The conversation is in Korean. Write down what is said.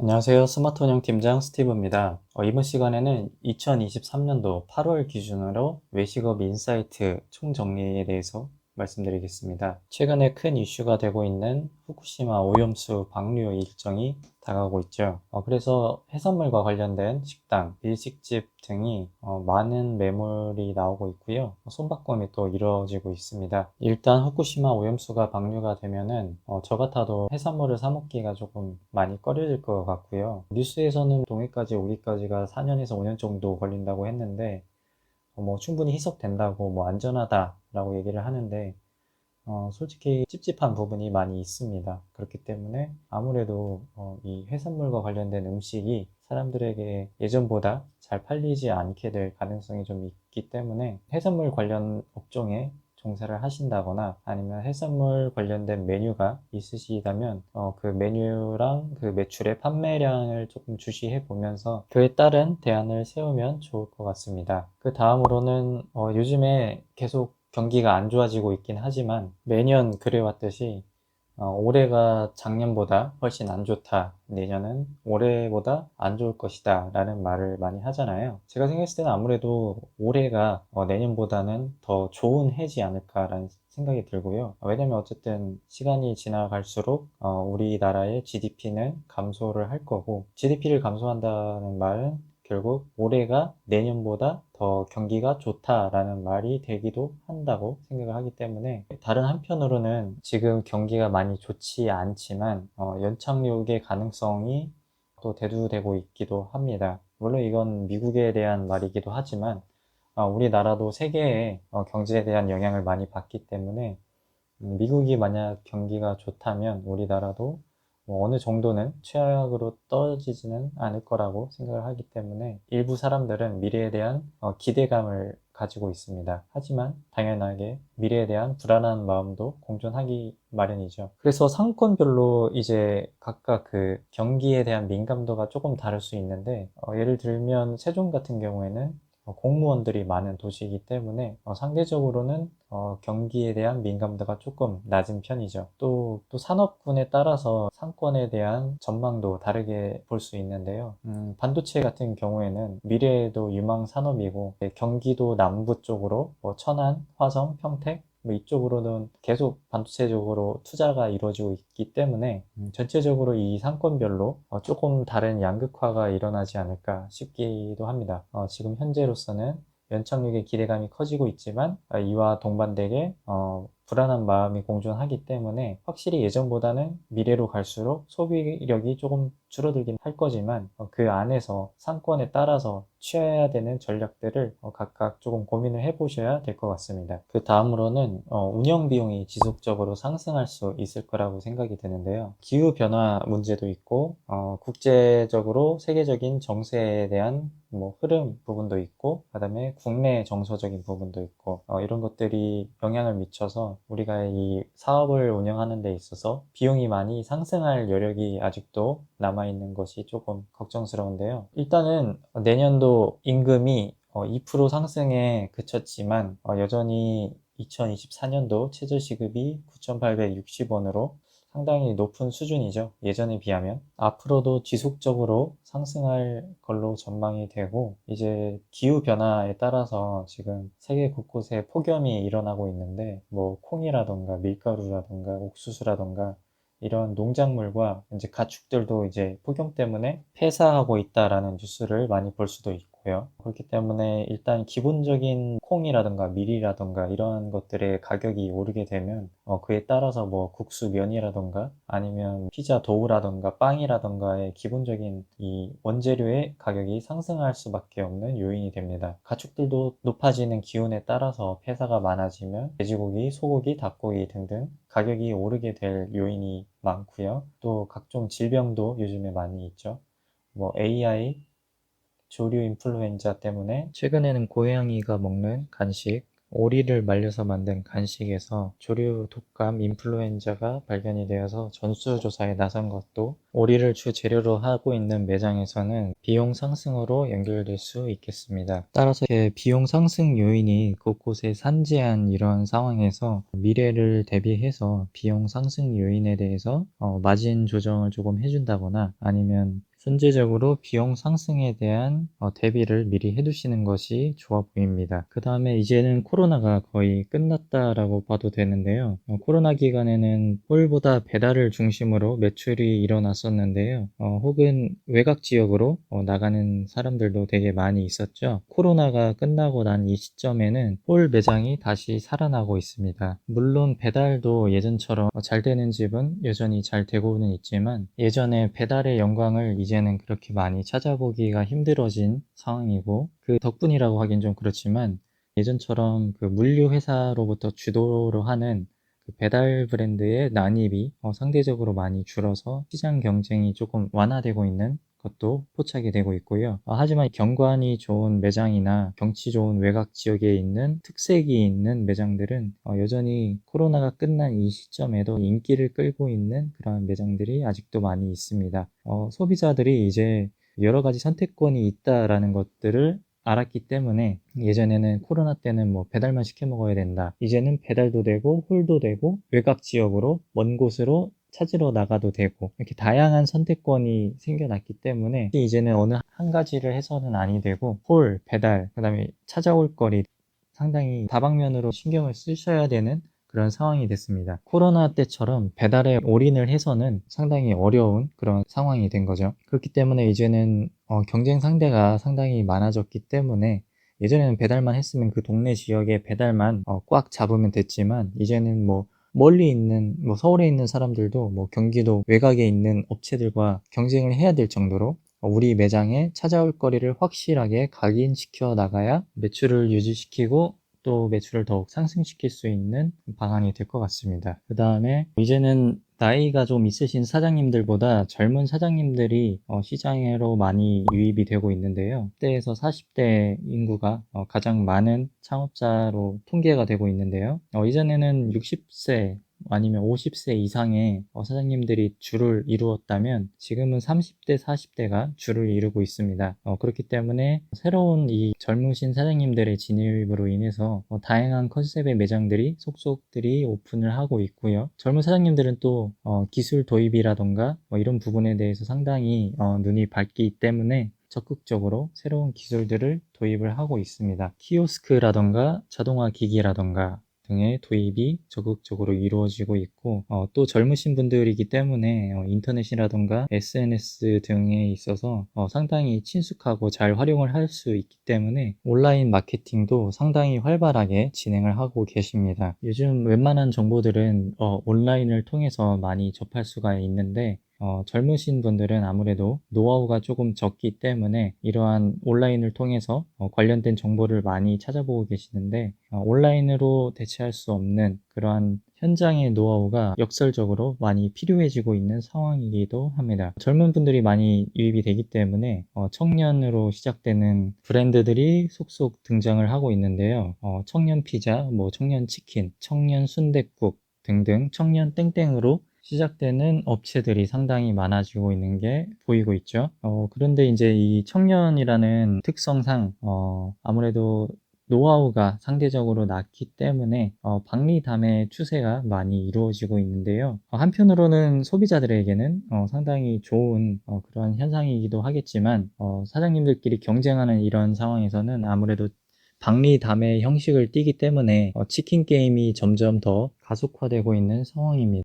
안녕하세요. 스마트운영 팀장 스티브입니다. 이번 시간에는 2023년도 8월 기준으로 외식업 인사이트 총정리에 대해서 말씀드리겠습니다. 최근에 큰 이슈가 되고 있는 후쿠시마 오염수 방류 일정이 다가오고 있죠. 그래서 해산물과 관련된 식당, 일식집 등이 많은 매물이 나오고 있고요. 손바꿈이 또 이루어지고 있습니다. 일단 후쿠시마 오염수가 방류가 되면은 저 같아도 해산물을 사 먹기가 조금 많이 꺼려질 것 같고요. 뉴스에서는 동해까지 오기까지가 4년에서 5년 정도 걸린다고 했는데 뭐 충분히 희석된다고 뭐 안전하다라고 얘기를 하는데 솔직히 찝찝한 부분이 많이 있습니다. 그렇기 때문에 아무래도 이 해산물과 관련된 음식이 사람들에게 예전보다 잘 팔리지 않게 될 가능성이 좀 있기 때문에 해산물 관련 업종에 종사를 하신다거나 아니면 해산물 관련된 메뉴가 있으시다면 그 메뉴랑 그 매출의 판매량을 조금 주시해 보면서 그에 따른 대안을 세우면 좋을 것 같습니다. 그 다음으로는 요즘에 계속 경기가 안 좋아지고 있긴 하지만 매년 그래왔듯이 올해가 작년보다 훨씬 안 좋다. 내년은 올해보다 안 좋을 것이다. 라는 말을 많이 하잖아요. 제가 생각했을 때는 아무래도 올해가 내년보다는 더 좋은 해지 않을까라는 생각이 들고요. 왜냐면 어쨌든 시간이 지나갈수록 우리나라의 GDP는 감소를 할 거고 GDP를 감소한다는 말은 결국 올해가 내년보다 더 경기가 좋다라는 말이 되기도 한다고 생각을 하기 때문에 다른 한편으로는 지금 경기가 많이 좋지 않지만 연착륙의 가능성이 또 대두되고 있기도 합니다. 물론 이건 미국에 대한 말이기도 하지만 우리나라도 세계의 경제에 대한 영향을 많이 받기 때문에 미국이 만약 경기가 좋다면 우리나라도 뭐 어느 정도는 최악으로 떨어지지는 않을 거라고 생각을 하기 때문에 일부 사람들은 미래에 대한 기대감을 가지고 있습니다. 하지만 당연하게 미래에 대한 불안한 마음도 공존하기 마련이죠. 그래서 상권별로 이제 각각 그 경기에 대한 민감도가 조금 다를 수 있는데 예를 들면 세종 같은 경우에는 공무원들이 많은 도시이기 때문에 상대적으로는 경기에 대한 민감도가 조금 낮은 편이죠. 또 산업군에 따라서 상권에 대한 전망도 다르게 볼 수 있는데요. 반도체 같은 경우에는 미래에도 유망 산업이고 경기도 남부 쪽으로 뭐 천안, 화성, 평택 뭐 이쪽으로는 계속 반도체적으로 투자가 이루어지고 있기 때문에 전체적으로 이 상권별로 조금 다른 양극화가 일어나지 않을까 싶기도 합니다. 지금 현재로서는 연착륙의 기대감이 커지고 있지만 이와 동반되게 불안한 마음이 공존하기 때문에 확실히 예전보다는 미래로 갈수록 소비력이 조금 줄어들긴 할 거지만 그 안에서 상권에 따라서 취해야 되는 전략들을 각각 조금 고민을 해보셔야 될 것 같습니다. 그 다음으로는 운영 비용이 지속적으로 상승할 수 있을 거라고 생각이 드는데요. 기후변화 문제도 있고 국제적으로 세계적인 정세에 대한 뭐 흐름 부분도 있고 그다음에 국내 정서적인 부분도 있고 이런 것들이 영향을 미쳐서 우리가 이 사업을 운영하는 데 있어서 비용이 많이 상승할 여력이 아직도 남아있는 것이 조금 걱정스러운데요. 일단은 내년도 임금이 2% 상승에 그쳤지만 여전히 2024년도 최저시급이 9,860원으로 상당히 높은 수준이죠. 예전에 비하면. 앞으로도 지속적으로 상승할 걸로 전망이 되고, 이제 기후변화에 따라서 지금 세계 곳곳에 폭염이 일어나고 있는데, 뭐, 콩이라던가 밀가루라던가 옥수수라던가 이런 농작물과 이제 가축들도 이제 폭염 때문에 폐사하고 있다라는 뉴스를 많이 볼 수도 있고요. 그렇기 때문에 일단 기본적인 콩이라던가 밀이라던가 이런 것들의 가격이 오르게 되면 그에 따라서 뭐 국수 면이라던가 아니면 피자 도우라던가 빵이라던가의 기본적인 이 원재료의 가격이 상승할 수밖에 없는 요인이 됩니다. 가축들도 높아지는 기온에 따라서 폐사가 많아지면 돼지고기, 소고기, 닭고기 등등 가격이 오르게 될 요인이 많고요. 또 각종 질병도 요즘에 많이 있죠. 뭐 AI, 조류 인플루엔자 때문에 최근에는 고양이가 먹는 간식, 오리를 말려서 만든 간식에서 조류 독감 인플루엔자가 발견이 되어서 전수조사에 나선 것도 오리를 주 재료로 하고 있는 매장에서는 비용 상승으로 연결될 수 있겠습니다. 따라서 비용 상승 요인이 곳곳에 산재한 이러한 상황에서 미래를 대비해서 비용 상승 요인에 대해서 마진 조정을 조금 해준다거나 아니면 선제적으로 비용 상승에 대한 대비를 미리 해두시는 것이 좋아 보입니다. 그 다음에 이제는 코로나가 거의 끝났다라고 봐도 되는데요. 코로나 기간에는 홀보다 배달을 중심으로 매출이 일어났었는데요. 혹은 외곽 지역으로 나가는 사람들도 되게 많이 있었죠. 코로나가 끝나고 난 이 시점에는 홀 매장이 다시 살아나고 있습니다. 물론 배달도 예전처럼 잘 되는 집은 여전히 잘 되고는 있지만 예전에 배달의 영광을 이제는 그렇게 많이 찾아보기가 힘들어진 상황이고, 그 덕분이라고 하긴 좀 그렇지만 예전처럼 그 물류 회사로부터 주도로 하는 그 배달 브랜드의 난입이 상대적으로 많이 줄어서 시장 경쟁이 조금 완화되고 있는 것도 포착이 되고 있고요. 하지만 경관이 좋은 매장이나 경치 좋은 외곽 지역에 있는 특색이 있는 매장들은 여전히 코로나가 끝난 이 시점에도 인기를 끌고 있는 그런 매장들이 아직도 많이 있습니다. 소비자들이 이제 여러 가지 선택권이 있다라는 것들을 알았기 때문에 예전에는 코로나 때는 뭐 배달만 시켜 먹어야 된다. 이제는 배달도 되고 홀도 되고 외곽 지역으로 먼 곳으로 찾으러 나가도 되고 이렇게 다양한 선택권이 생겨났기 때문에 이제는 어느 한 가지를 해서는 아니 되고 홀, 배달, 그다음에 찾아올 거리 상당히 다방면으로 신경을 쓰셔야 되는 그런 상황이 됐습니다. 코로나 때처럼 배달에 올인을 해서는 상당히 어려운 그런 상황이 된 거죠. 그렇기 때문에 이제는 경쟁 상대가 상당히 많아졌기 때문에 예전에는 배달만 했으면 그 동네 지역의 배달만 꽉 잡으면 됐지만 이제는 뭐 멀리 있는 뭐 서울에 있는 사람들도 뭐 경기도 외곽에 있는 업체들과 경쟁을 해야 될 정도로 우리 매장에 찾아올 거리를 확실하게 각인시켜 나가야 매출을 유지시키고 또 매출을 더욱 상승시킬 수 있는 방안이 될 것 같습니다. 그 다음에 이제는 나이가 좀 있으신 사장님들보다 젊은 사장님들이 시장으로 많이 유입이 되고 있는데요. 10대에서 40대 인구가 가장 많은 창업자로 통계가 되고 있는데요. 이전에는 60세 아니면 50세 이상의 사장님들이 주를 이루었다면 지금은 30대, 40대가 주를 이루고 있습니다. 그렇기 때문에 새로운 이 젊으신 사장님들의 진입으로 인해서 다양한 컨셉의 매장들이 속속들이 오픈을 하고 있고요. 젊은 사장님들은 또 기술 도입이라던가 이런 부분에 대해서 상당히 눈이 밝기 때문에 적극적으로 새로운 기술들을 도입을 하고 있습니다. 키오스크라던가 자동화 기기라던가 등의 도입이 적극적으로 이루어지고 있고 또 젊으신 분들이기 때문에 인터넷이라던가 SNS 등에 있어서 상당히 친숙하고 잘 활용을 할 수 있기 때문에 온라인 마케팅도 상당히 활발하게 진행을 하고 계십니다. 요즘 웬만한 정보들은 온라인을 통해서 많이 접할 수가 있는데 젊으신 분들은 아무래도 노하우가 조금 적기 때문에 이러한 온라인을 통해서 관련된 정보를 많이 찾아보고 계시는데 온라인으로 대체할 수 없는 그러한 현장의 노하우가 역설적으로 많이 필요해지고 있는 상황이기도 합니다. 젊은 분들이 많이 유입이 되기 때문에 청년으로 시작되는 브랜드들이 속속 등장을 하고 있는데요. 청년 피자, 뭐 청년 치킨, 청년 순댓국 등등 청년 땡땡으로 시작되는 업체들이 상당히 많아지고 있는 게 보이고 있죠. 그런데 이제 이 청년이라는 특성상 아무래도 노하우가 상대적으로 낮기 때문에 박리담의 추세가 많이 이루어지고 있는데요. 한편으로는 소비자들에게는 상당히 좋은 그런 현상이기도 하겠지만 사장님들끼리 경쟁하는 이런 상황에서는 아무래도 박리담의 형식을 띠기 때문에 치킨 게임이 점점 더 가속화되고 있는 상황입니다.